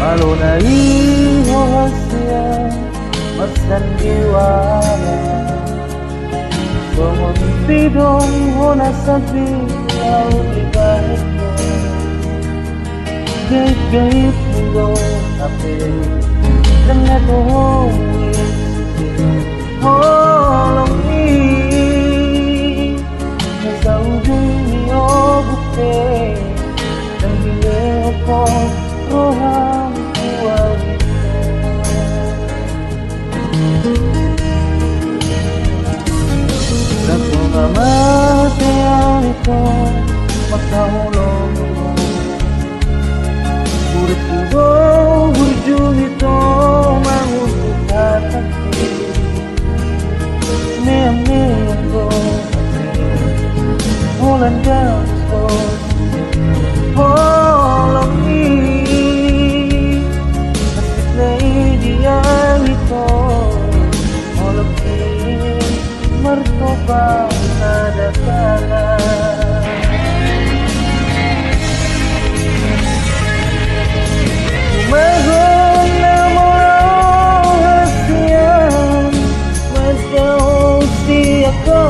Walau nai rahasia masan diwara Bangun bidong hona sabi lau ibahitnya Gaib-gaib mundo tapi Dengan tohongi Holongi Nasa ujung niyo bukti Dan bila ko roham mati yang itu matahulong mo Burit kudo berjung itu mangusuk hataki Niyam-niyam do Holan jaso Holongi Nasib na idiyang ito Holongi Martopak Sada Umagon na morang hasian Magkaw si ako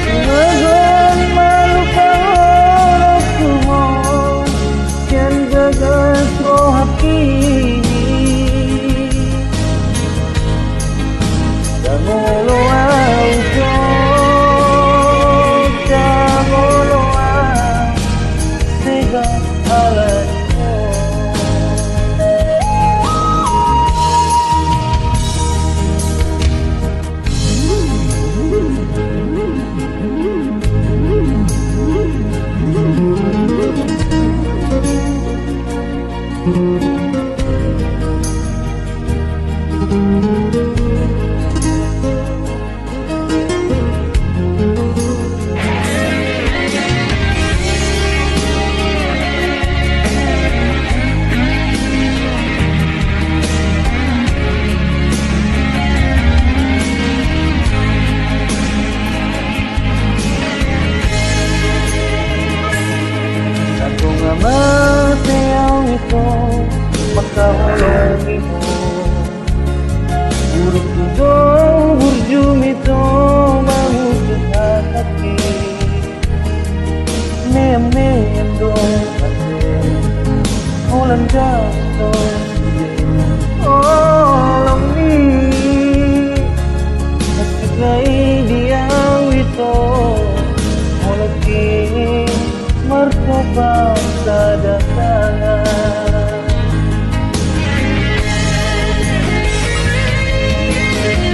Umagon malukang ako mo Yan gagas rohaki Mati yang itu makahulungi mo Buruk kudo berjum itu mangusuk hataki Niyam-niyam do pati Holan jaso Holongi Nasib na idiyang ito Holongi Martopak Sada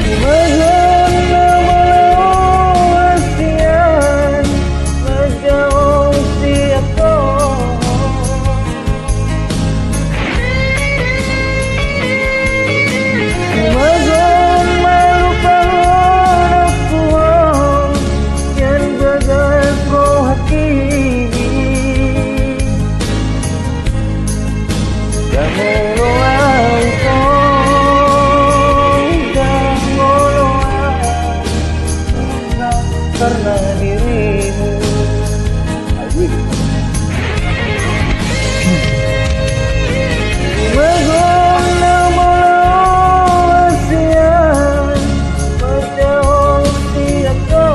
Umagon na malang hasian Magkaw si ako Umagon malukang ako Yan gagas rohaki karena dirimu Umagon na malang hasian Magkaw si ako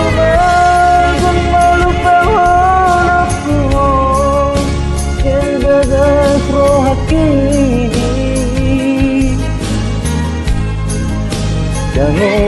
Umagon malupang ako Yan gagas rohaki Jangan